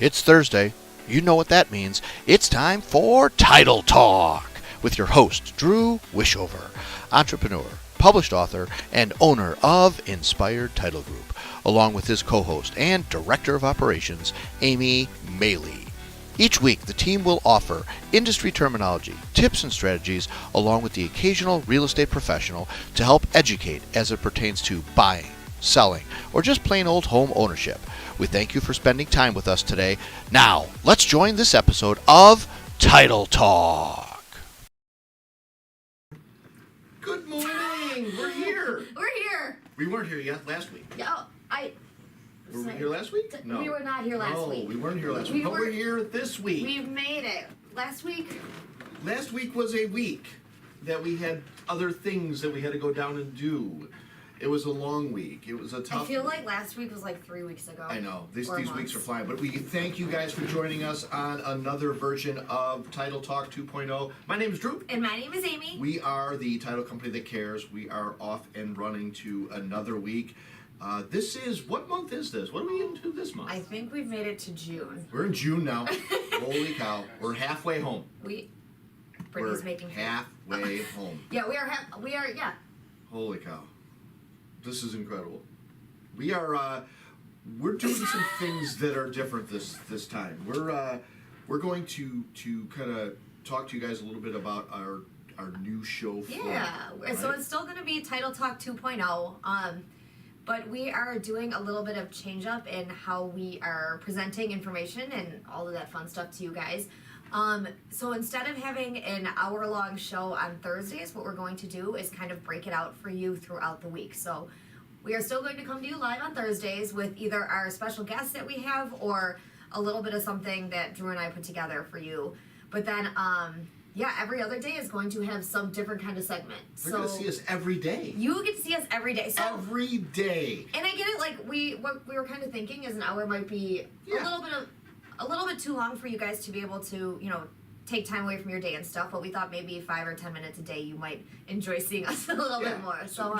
It's Thursday. You know what that means. It's time for Title Talk with your host, Drew Wishover, entrepreneur, published author, and owner of Inspired Title Group, along with his co-host and director of operations, Amy Maley. Each week, the team will offer industry terminology, tips and strategies, along with the occasional real estate professional to help educate as it pertains to buying, selling, or just plain old home ownership. We thank you for spending time with us today. Now, let's join this episode of Title Talk. Good morning. We're here. We're here. We weren't here yet last week. Yeah, Were we here last week? No. We were not here last week. No, we weren't here last week, but we're here this week. We've made it. Last week was a week that we had other things that we had to go down and do. It was a long week. It was a tough. I feel like last week was like 3 weeks ago. I know. These weeks are flying. But we thank you guys for joining us on another version of Title Talk 2.0. My name is Drew. And my name is Amy. We are the title company that cares. We are off and running to another week. This is, what month is this? What are we into this month? I think we've made it to June. We're in June now. Holy cow. We're halfway home. Brittany's making halfway home. Yeah, we are, yeah. Holy cow. This is incredible. We're doing some things that are different this time. We're going to kind of talk to you guys a little bit about our new show format. Yeah. So it's still going to be Title Talk 2.0. But we are doing a little bit of change up in how we are presenting information and all of that fun stuff to you guys. So instead of having an hour-long show on Thursdays, what we're going to do is kind of break it out for you throughout the week. So we are still going to come to you live on Thursdays with either our special guests that we have or a little bit of something that Drew and I put together for you. But then, every other day is going to have some different kind of segment. You're going to see us every day. You get to see us every day. So, every day. And I get it, like, what we were kind of thinking is an hour might be a little bit too long for you guys to be able to, take time away from your day and stuff, but we thought maybe 5 or 10 minutes a day you might enjoy seeing us a little bit more. So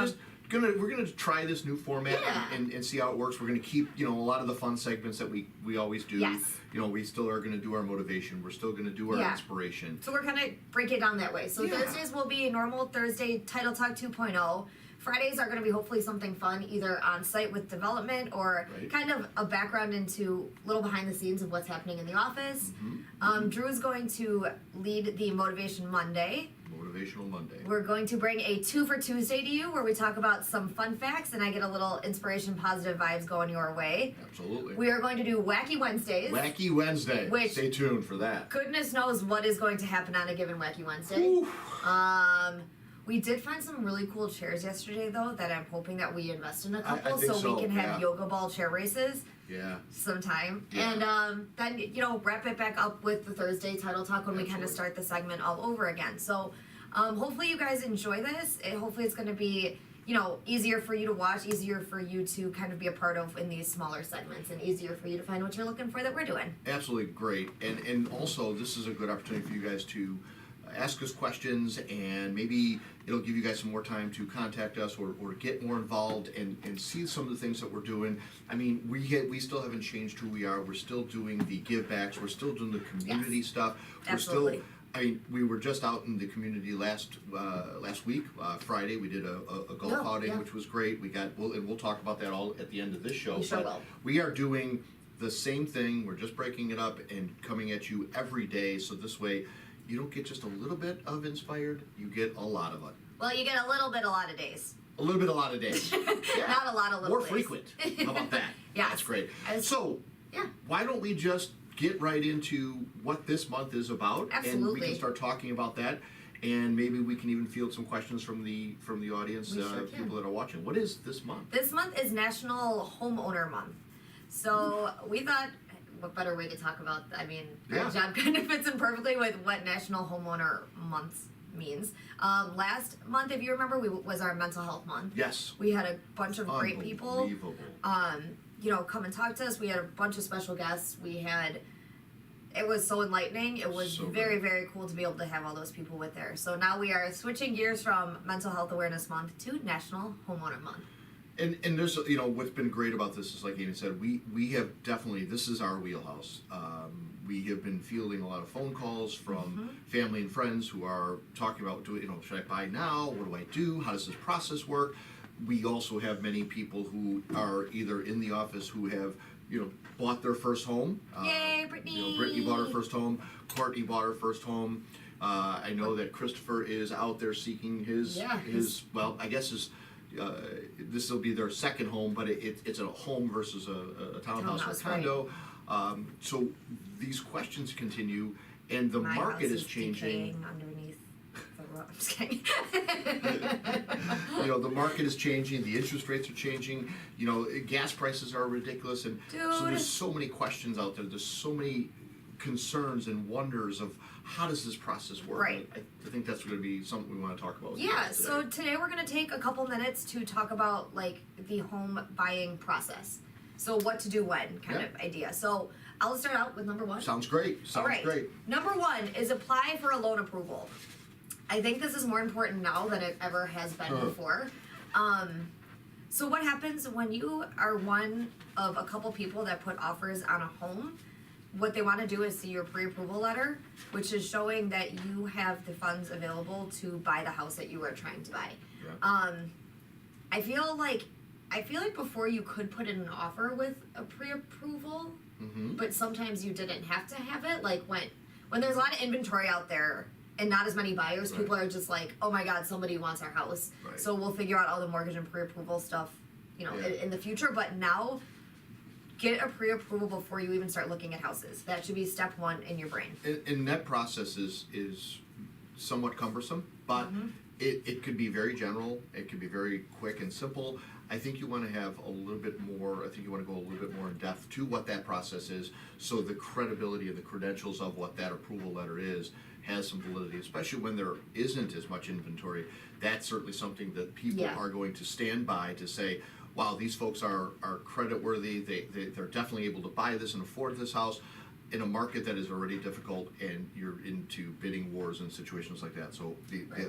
we're gonna try this new format and see how it works. We're gonna keep a lot of the fun segments that we always do. Yes. We still are gonna do our motivation. We're still gonna do our inspiration. So we're gonna break it down that way. So Thursdays will be normal Thursday Title Talk 2.0. Fridays are going to be hopefully something fun, either on site with development or kind of a background into a little behind the scenes of what's happening in the office. Mm-hmm. Drew is going to lead the Motivation Monday. Motivational Monday. We're going to bring a 2 for Tuesday to you where we talk about some fun facts and I get a little inspiration, positive vibes going your way. Absolutely. We are going to do Wacky Wednesdays. Wacky Wednesday. Stay tuned for that. Goodness knows what is going to happen on a given Wacky Wednesday. Oof. We did find some really cool chairs yesterday, though, that I'm hoping that we invest in a couple so we can have yoga ball chair races sometime. Yeah. And then, wrap it back up with the Thursday Title Talk when we kind of start the segment all over again. So hopefully you guys enjoy this. Hopefully it's going to be, easier for you to watch, easier for you to kind of be a part of in these smaller segments, and easier for you to find what you're looking for that we're doing. Absolutely great. And also, this is a good opportunity for you guys to ask us questions, and maybe it'll give you guys some more time to contact us or get more involved and see some of the things that we're doing. I mean, we still haven't changed who we are. We're still doing the give backs. We're still doing the community stuff. Absolutely. We were just out in the community last week, Friday. We did a golf outing, which was great. We'll talk about that all at the end of this show. We sure will. We are doing the same thing. We're just breaking it up and coming at you every day. So this way, you don't get just a little bit of inspired, you get a lot of it. Well, you get a little bit, a lot of days. A little bit, a lot of days. Yeah. Not a lot of little More days. frequent. How about that? Yeah. That's great. Why don't we just get right into what this month is about? Absolutely. And we can start talking about that. And maybe we can even field some questions from the audience, people that are watching. What is this month? This month is National Homeowner Month. So we thought, what better way to talk about, our job kind of fits in perfectly with what National Homeowner Month means. Last month, if you remember, was our mental health month. Yes. We had a bunch of great people, Unbelievable. come and talk to us. We had a bunch of special guests. It was so enlightening. It was very, very cool to be able to have all those people with there. So now we are switching gears from Mental Health Awareness Month to National Homeowner Month. And there's, what's been great about this is, like Amy said, we have definitely, this is our wheelhouse. We have been fielding a lot of phone calls from family and friends who are talking about, should I buy now? What do I do? How does this process work? We also have many people who are either in the office who have, bought their first home. Yay, Brittany! Brittany bought her first home. Courtney bought her first home. I know that Christopher is out there seeking his well, I guess his. This will be their second home, but it's a home versus a townhouse or a condo. Right. So these questions continue, and the My market house is changing. Underneath the road. I'm just kidding. The market is changing. The interest rates are changing. Gas prices are ridiculous, and so there's so many questions out there. There's so many concerns and wonders of how does this process work. Right. I think that's going to be something we want to talk about. Yeah. So today we're going to take a couple minutes to talk about like the home buying process. So what to do when kind of idea. So I'll start out with number one. Sounds great. Great. Number one is apply for a loan approval. I think this is more important now than it ever has been before. So what happens when you are one of a couple people that put offers on a home? What they want to do is see your pre-approval letter, which is showing that you have the funds available to buy the house that you are trying to buy. Yeah. I feel like before you could put in an offer with a pre-approval, but sometimes you didn't have to have it. Like when there's a lot of inventory out there and not as many buyers, people are just like, oh my God, somebody wants our house. Right. So we'll figure out all the mortgage and pre-approval stuff, in the future. But now, get a pre-approval before you even start looking at houses. That should be step one in your brain. And that process is somewhat cumbersome, but it could be very general. It could be very quick and simple. I think you want to have a little bit more, I think you want to go a little bit more in depth to what that process is, so the credibility and the credentials of what that approval letter is has some validity, especially when there isn't as much inventory. That's certainly something that people are going to stand by to say, wow, these folks are credit worthy. They're definitely able to buy this and afford this house in a market that is already difficult, and you're into bidding wars and situations like that. So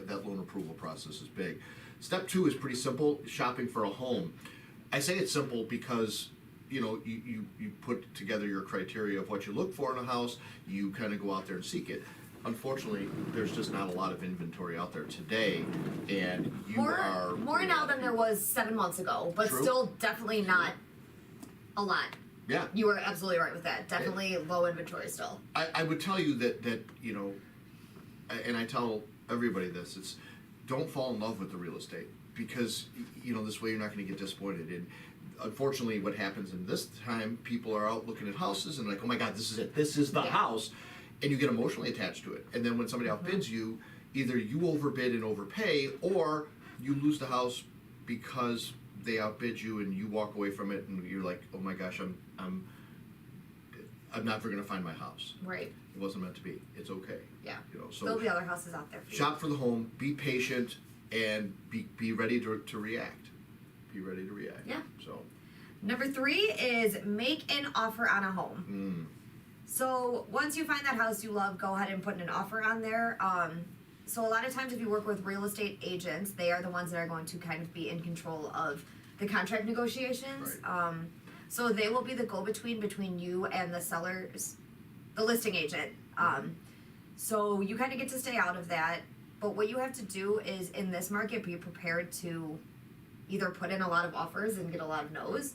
that loan approval process is big. Step two is pretty simple: shopping for a home. I say it's simple because you put together your criteria of what you look for in a house. You kind of go out there and seek it. Unfortunately, there's just not a lot of inventory out there today, and more now than there was 7 months ago, but still definitely not a lot. Yeah, you were absolutely right with that. Definitely low inventory still. I would tell you that and I tell everybody this: it's don't fall in love with the real estate, because this way you're not going to get disappointed. And unfortunately, what happens in this time, people are out looking at houses and like, oh my God, this is it. This is the house. And you get emotionally attached to it. And then when somebody outbids you, either you overbid and overpay, or you lose the house because they outbid you and you walk away from it and you're like, oh my gosh, I'm never going to find my house. Right. It wasn't meant to be. It's okay. Yeah. So there'll be other houses out there for you. Shop for the home, be patient, and be ready to react. Be ready to react. Yeah. So. Number 3 is make an offer on a home. So once you find that house you love, go ahead and put an offer on there. So a lot of times if you work with real estate agents, they are the ones that are going to kind of be in control of the contract negotiations. Right. So they will be the go-between between you and the sellers, the listing agent. So you kind of get to stay out of that. But what you have to do is, in this market, be prepared to either put in a lot of offers and get a lot of no's,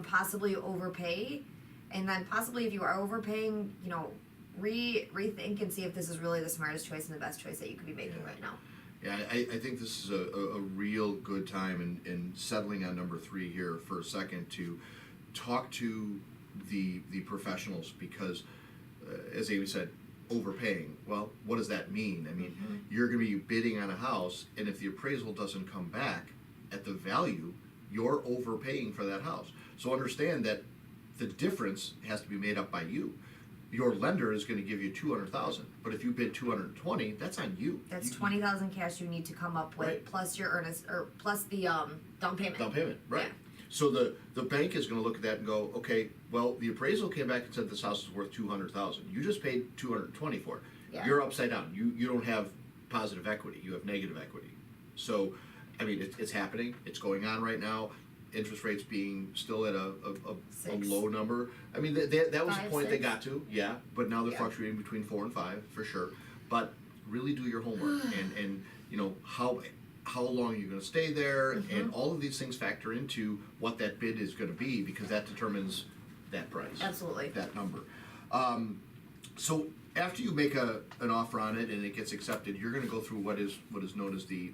possibly overpay. And then possibly if you are overpaying, rethink and see if this is really the smartest choice and the best choice that you could be making right now. Yeah, I think this is a real good time in settling on number 3 here for a second to talk to the professionals, because as Amy said, overpaying. Well, what does that mean? I mean, you're going to be bidding on a house, and if the appraisal doesn't come back at the value, you're overpaying for that house. So understand that the difference has to be made up by you. Your lender is going to give you $200,000, but if you bid $220,000, that's on you. That's $20,000 cash you need to come up with, plus your earnest, or plus the down payment. Down payment, right? Yeah. So the bank is going to look at that and go, okay, well, the appraisal came back and said this house is worth $200,000. You just paid $220,000 for it. Yeah. You're upside down. You don't have positive equity. You have negative equity. So I mean, it's happening. It's going on right now. Interest rates being still at a 6. low number. I mean, that was the 5, point they 6. got to, yeah. But now they're Yeah. fluctuating between 4 and 5 for sure. But really do your homework and you know how long you're going to stay there, and all of these things factor into what that bid is going to be, because that determines that price. Absolutely. That number. So after you make an offer on it and it gets accepted, you're going to go through what is known as the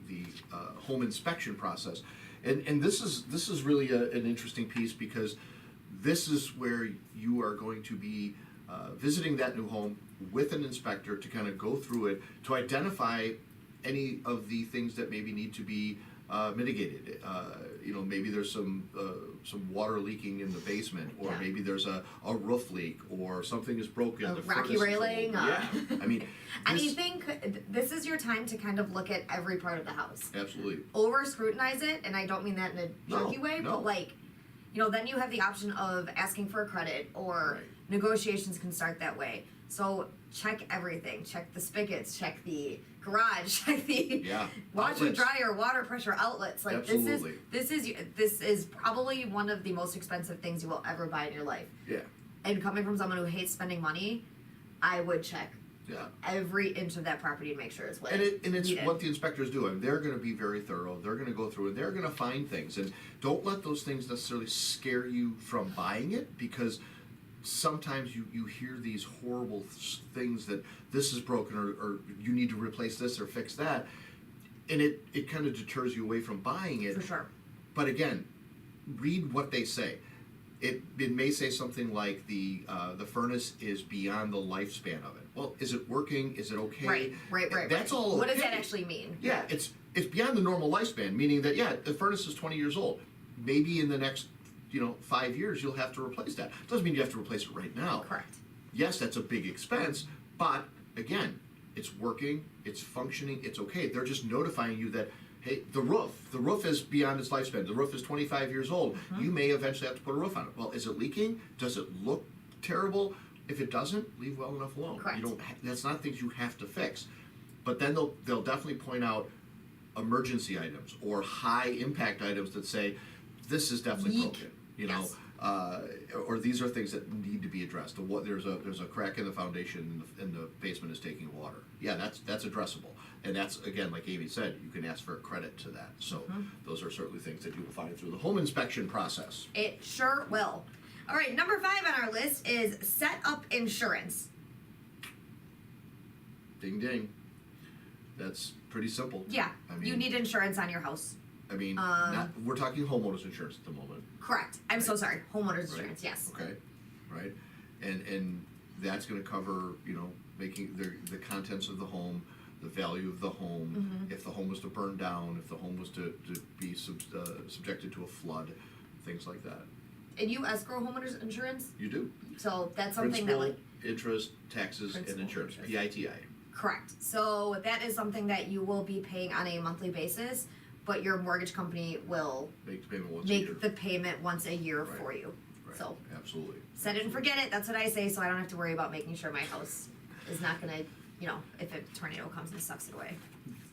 home inspection process, and this is really an interesting piece, because this is where you are going to be visiting that new home with an inspector to kind of go through it to identify any of the things that maybe need to be mitigated. You know, maybe there's some water leaking in the basement, or Yeah. maybe there's a roof leak, or something is broken. A the rocky furnace is railing, old. Yeah, I mean, And this- you think this is your time to kind of look at every part of the house. absolutely. Over scrutinize it, and I don't mean that in a No, jerky way, no. but like, you know, then you have the option of asking for a credit, or Right. negotiations can start that way. So check everything. Check the spigots. Check the garage. Check the Yeah, washer, outlets. dryer, water pressure outlets. Like Absolutely. this is probably one of the most expensive things you will ever buy in your life. Yeah, And coming from someone who hates spending money, I would check yeah. every inch of that property to make sure it's what And it's needed. what the inspectors do. And they're going to be very thorough. They're going to go through and they're going to find things. And don't let those things necessarily scare you from buying it, because sometimes you hear these horrible things that this is broken, or you need to replace this or fix that. And it kind of deters you away from buying it. For sure. But again, read what they say. It may say something like the furnace is beyond the lifespan of it. Well, is it working? Is it okay? Right. That's all. What does okay. that actually mean? Yeah, it's beyond the normal lifespan, meaning that the furnace is 20 years old. Maybe in the next 5 years you'll have to replace that. Doesn't mean you have to replace it right now. Correct. Yes, that's a big expense, but again, it's working, it's functioning, it's okay. They're just notifying you that, hey, the roof is beyond its lifespan. The roof is 25 years old. You may eventually have to put a roof on it. Well, is it leaking? Does it look terrible? If it doesn't, leave well enough alone. Correct. You don't. That's not things you have to fix. But then they'll definitely point out emergency items or high impact items that say this is definitely Leak. broken. Yes. Or these are things that need to be addressed. There's a crack in the foundation and the basement is taking water. Yeah, that's addressable. And that's, again, like Amy said, you can ask for a credit to that. So those are certainly things that you will find through the home inspection process. It sure will. All right, number 5 on our list is set up insurance. Ding ding. That's pretty simple. Yeah, I mean, you need insurance on your house. I mean, we're talking homeowners insurance at the moment. Correct. I'm so sorry. Homeowners Right. insurance, yes. Okay, right, and that's going to cover making the contents of the home, the value of the home, if the home was to burn down, if the home was to be subjected to a flood, things like that. And you escrow homeowners insurance, You do. so that's something Principal, that like interest, taxes, Principal, and insurance. interest. PITI. correct. So that is something that you will be paying on a monthly basis, but your mortgage company will Make the payment once a year. make the payment once a year Right. for you. Right. So Absolutely. set it and forget it. That's what I say, so I don't have to worry about making sure my house is not gonna, if a tornado comes and sucks it away.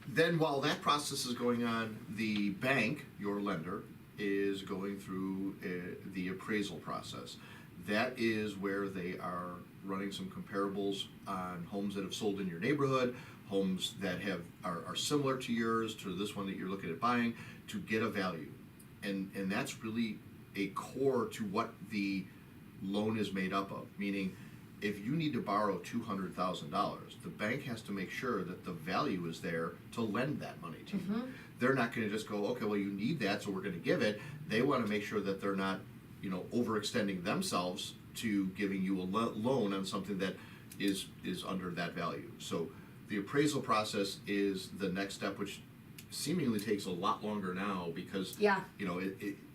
Then while that process is going on, the bank, your lender, is going through the appraisal process. That is where they are running some comparables on homes that have sold in your neighborhood, homes that are similar to yours, to this one that you're looking at buying, to get a value. And that's really a core to what the loan is made up of, meaning if you need to borrow $200,000, the bank has to make sure that the value is there to lend that money to you. They're not going to just go, okay, well, you need that, so we're going to give it. They want to make sure that they're not, overextending themselves to giving you a loan on something that is under that value. So the appraisal process is the next step, which seemingly takes a lot longer now because Yeah.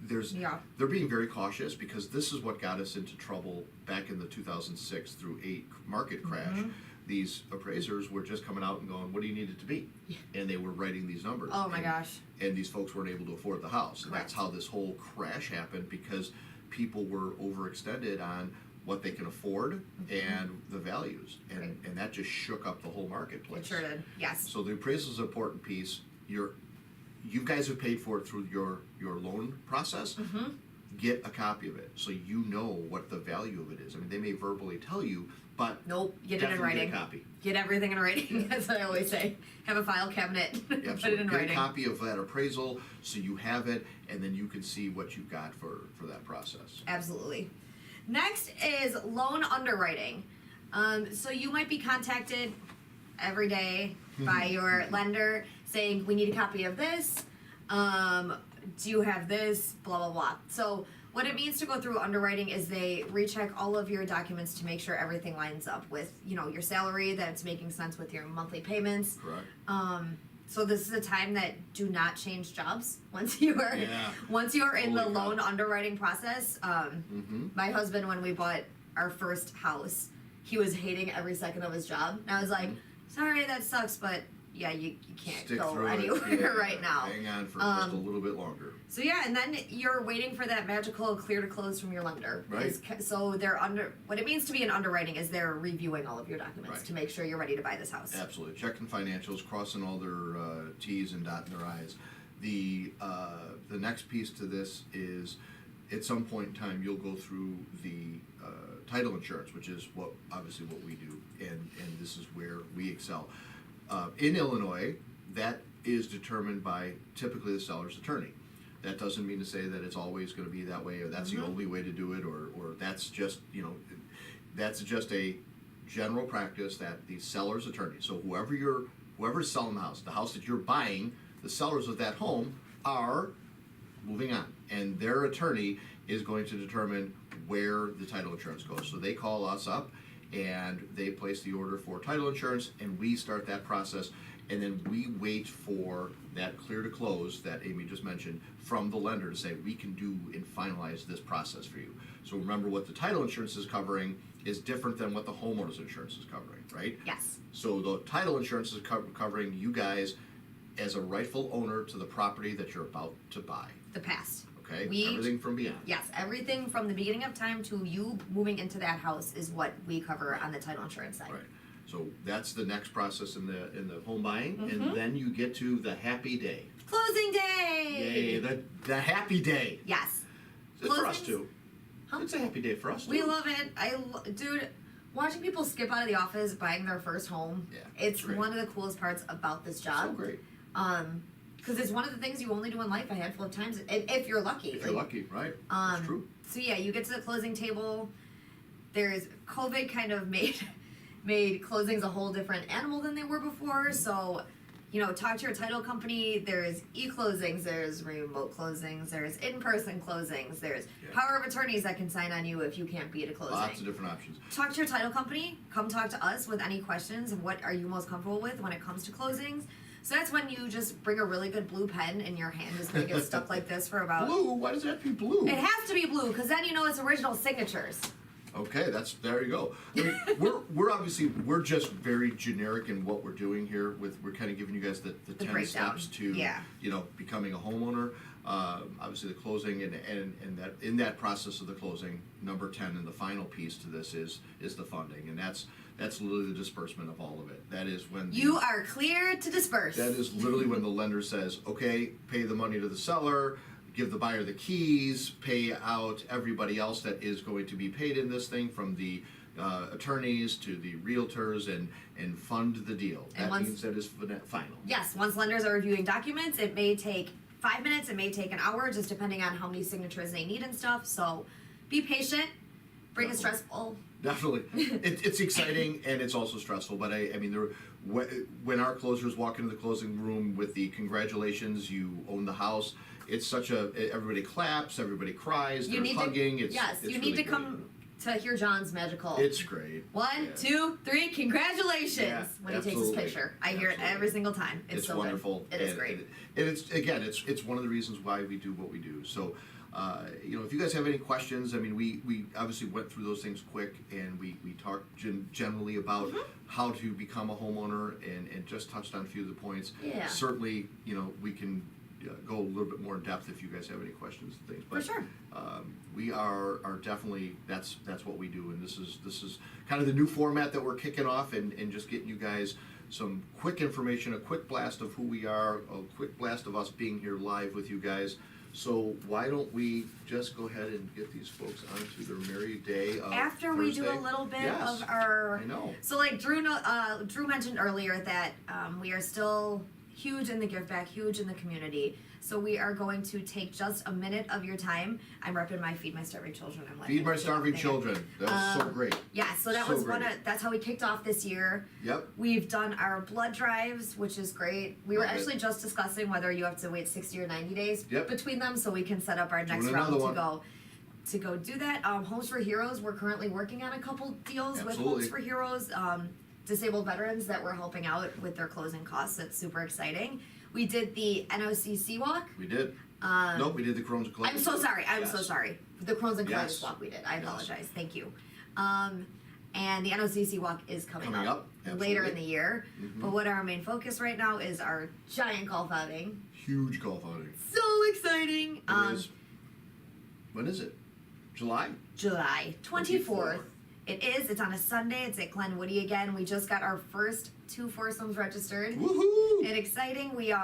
they're being very cautious, because this is what got us into trouble back in the 2006 through 8 market crash. These appraisers were just coming out and going, what do you need it to be? And they were writing these numbers. Oh my gosh. And these folks weren't able to afford the house. And that's Correct. how this whole crash happened, because people were overextended on what they can afford and the values. And that just shook up the whole marketplace. It sure did. Yes. So the appraisal is an important piece. you guys have paid for it through your loan process. Mm-hmm. Get a copy of it so you know what the value of it is. I mean, they may verbally tell you, but Nope, get it in definitely writing. Get a copy. Get everything in writing. That's what I always say. Have a file cabinet. Put it Absolutely. in Get writing. a copy of that appraisal so you have it, and then you can see what you got for that process. Absolutely. Next is loan underwriting. So you might be contacted every day by your lender saying, we need a copy of this. Do you have this? Blah, blah, blah. So what it means to go through underwriting is they recheck all of your documents to make sure everything lines up with, your salary, that it's making sense with your monthly payments. Correct. So this is a time that do not change jobs once you are in the Holy cow. loan underwriting process. My husband, when we bought our first house, he was hating every second of his job. And I was like, sorry, that sucks, but yeah, you can't Stick go through anywhere it. Yeah, right now. Hang on for just a little bit longer. So yeah, and then you're waiting for that magical clear to close from your lender. Right. So they're what it means to be an underwriting is they're reviewing all of your documents Right. to make sure you're ready to buy this house. Absolutely. Checking financials, crossing all their T's and dotting their I's. The next piece to this is, at some point in time, you'll go through the title insurance, which is obviously what we do, and this is where we excel. In Illinois, that is determined by typically the seller's attorney. That doesn't mean to say that it's always going to be that way, or that's the only way to do it, or that's just that's just a general practice that the seller's attorney. So whoever's selling the house that you're buying, the sellers of that home are moving on, and their attorney is going to determine where the title insurance goes. So they call us up and they place the order for title insurance, and we start that process, and then we wait for that clear to close that Amy just mentioned from the lender to say we can do and finalize this process for you. So remember, what the title insurance is covering is different than what the homeowner's insurance is covering, right? Yes. So the title insurance is covering you guys as a rightful owner to the property that you're about to buy. The past. Okay? We- Everything from beyond. Yes, everything from the beginning of time to you moving into that house is what we cover on the title insurance side. Right. So that's the next process in the home buying, and then you get to the happy day. Closing day! Yay! The happy day. Yes. It's for us Closings? too. Huh? It's a happy day for us too. We love it. Dude, watching people skip out of the office buying their first home, Yeah, it's great. one of the coolest parts about this So job. great. Because it's one of the things you only do in life a handful of times, if you're lucky. If you're lucky, right? That's true. So yeah, you get to the closing table. There's COVID kind of made closings a whole different animal than they were before. So, talk to your title company. There's e-closings, there's remote closings, there's in-person closings, there's Yeah. power of attorneys that can sign on you if you can't be at a closing. Lots of different options. Talk to your title company. Come talk to us with any questions. What are you most comfortable with when it comes to closings? So that's when you just bring a really good blue pen and your hand is going to get stuck like this for about... Blue? Why does it have to be blue? It has to be blue because then you know it's original signatures. Okay, there you go. I mean, we're just very generic in what we're doing here. We're kind of giving you guys the 10 breakdown. steps to Yeah. becoming a homeowner. Obviously, the closing and that in that process of the closing, number 10 and the final piece to this is the funding, and that's literally the disbursement of all of it. That is when You are clear to disperse. That is literally when the lender says, okay, pay the money to the seller, give the buyer the keys, pay out everybody else that is going to be paid in this thing, from the attorneys to the realtors, and fund the deal. And That once- means that is final. Yes, once lenders are reviewing documents, it may take 5 minutes, it may take an hour, just depending on how many signatures they need and stuff. So be patient. Bring a stressful. Definitely. It's exciting and it's also stressful, but I mean, when our closers walk into the closing room with the congratulations, you own the house, it's everybody claps, everybody cries, they're hugging. You It's need really to great. come to hear John's magical. It's great. 1, Yeah. 2, 3, congratulations! Yeah, when he takes his absolutely. picture. I hear it Absolutely. every single time. It's so wonderful. Good. It is and, great. And it's one of the reasons why we do what we do. So, if you guys have any questions, I mean, we obviously went through those things quick, and we talked generally about how to become a homeowner, and just touched on a few of the points. Yeah. Certainly, we can go a little bit more in depth if you guys have any questions and things. But, For sure. We are definitely, that's what we do, and this is kind of the new format that we're kicking off, and just getting you guys some quick information, a quick blast of who we are, a quick blast of us being here live with you guys. So why don't we just go ahead and get these folks onto their merry day of After Thursday. we do a little bit Yes, of our, I know. So like Drew mentioned earlier that we are still huge in the give back, huge in the community. So we are going to take just a minute of your time. I'm repping my Feed My Starving Children. I'm like, Feed My Starving Children. That was so great. Yeah, so that So was great. that's how we kicked off this year. Yep. We've done our blood drives, which is great. We were Love it. actually just discussing whether you have to wait 60 or 90 days Yep. between them, so we can set up our next Doing round another to go do that. Homes for Heroes, we're currently working on a couple deals with Absolutely. Homes for Heroes, disabled veterans that we're helping out with their closing costs. That's super exciting. We did the NOCC walk. We did. Um, Nope, we did the Crohn's and I'm so sorry. I'm so Yes. sorry. The Crohn's and Colitis Yes. walk we did. I Yes. apologize. Thank you. And the NOCC walk is coming up later in absolutely. the year. Mhm. But what our main focus right now is our giant golf outing. Huge golf outing. So exciting! It is. When is it? July? July 24th. It is. It's on a Sunday. It's at Glen Woody again. We just got our first 2 foursomes registered. Woohoo! And exciting. We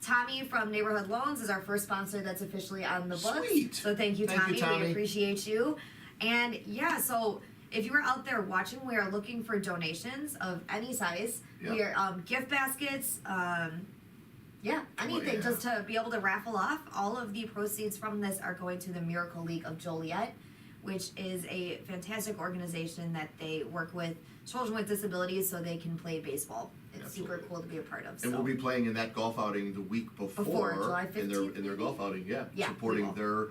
Tommy from Neighborhood Loans is our first sponsor that's officially on the books. Sweet. So thank you, Thank you, Tommy. Tommy. We appreciate you. And yeah, so if you are out there watching, we are looking for donations of any size. Yep. We are gift baskets, anything yeah. just to be able to raffle off. All of the proceeds from this are going to the Miracle League of Joliet, which is a fantastic organization that they work with children with disabilities so they can play baseball. It's super Absolutely. cool to be a part of. And so. we'll be playing in that golf outing the week before July in 15th, their maybe? golf outing, Yeah, we supporting will.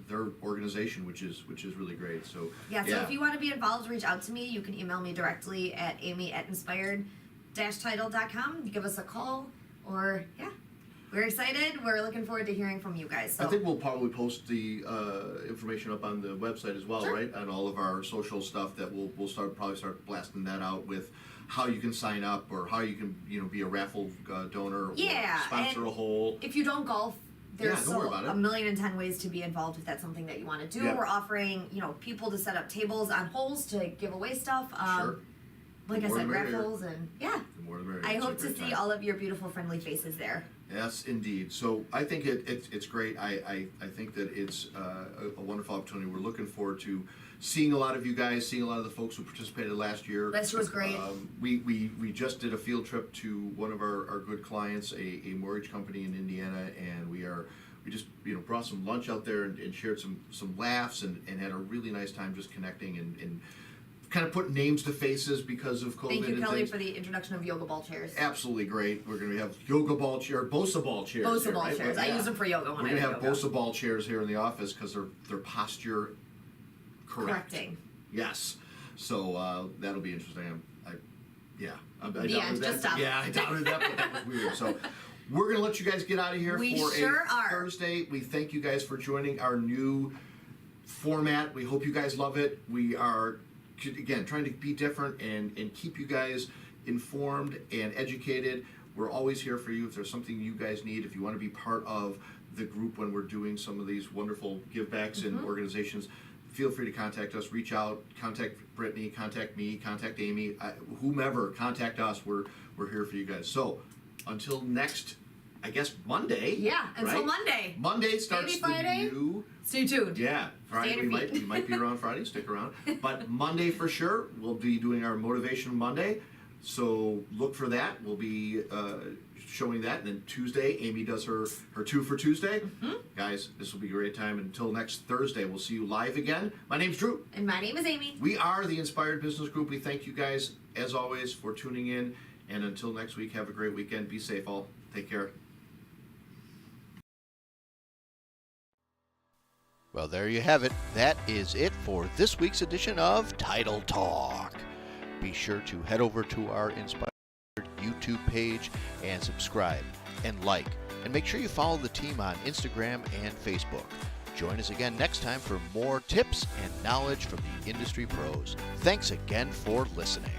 their organization, which is really great. So Yeah, so if you want to be involved, reach out to me. You can email me directly at amy@inspired-title.com. Give us a call, or we're excited. We're looking forward to hearing from you guys. So I think we'll probably post the information up on the website as well, Sure. right? On all of our social stuff that we'll probably start blasting that out with how you can sign up or how you can be a raffle donor Yeah, or sponsor and a hole. if you don't golf, there's Yeah, don't worry about it. 1,010,000 ways to be involved if that's something that you want to do. Yeah. We're offering people to set up tables on holes to give away stuff. Sure. Like I The more said, the merrier. raffles and The more the merrier. I It's a hope to great see time. all of your beautiful, friendly faces there. Yes, indeed. So I think it's great. I think that it's a wonderful opportunity. We're looking forward to seeing a lot of you guys, seeing a lot of the folks who participated last year. Last year was great. We just did a field trip to one of our good clients, a mortgage company in Indiana, and we just brought some lunch out there and shared some laughs and had a really nice time just connecting and kind of put names to faces because of COVID. Thank you, and Kelly, things. for the introduction of yoga ball chairs. Absolutely great. We're going to have yoga ball chair, Bosa ball chairs. Bosa here, ball right? chairs. I use them for yoga when We're I going do to have yoga. Bosa ball chairs here in the office because they're posture correct. Correcting. Yes. So that'll be interesting. I The doubted end, that. just stop. Yeah, I doubted that, but that was weird. So we're going to let you guys get out of here We for sure a are. Thursday. We thank you guys for joining our new format. We hope you guys love it. We are, again, trying to be different and keep you guys informed and educated. We're always here for you if there's something you guys need, if you want to be part of the group when we're doing some of these wonderful givebacks and organizations. Feel free to contact us, reach out, contact Brittany, contact me, contact Amy, whomever, contact us. We're here for you guys. So until next, I guess Monday. Yeah, until right? Monday. Monday starts Maybe Friday? the new. Stay tuned. Yeah, Friday Stay on your we feet. might be around Friday. Stick around, but Monday for sure we'll be doing our Motivation Monday. So look for that. We'll be showing that, and then Tuesday Amy does her 2 for Tuesday. Guys, this will be a great time. Until next Thursday, we'll see you live again. My name's Drew. And my name is Amy. We are the Inspired Business Group. We thank you guys as always for tuning in. And until next week, have a great weekend. Be safe, all. Take care. Well, there you have it. That is it for this week's edition of Title Talk. Be sure to head over to our Inspired YouTube page and subscribe and like. And make sure you follow the team on Instagram and Facebook. Join us again next time for more tips and knowledge from the industry pros. Thanks again for listening.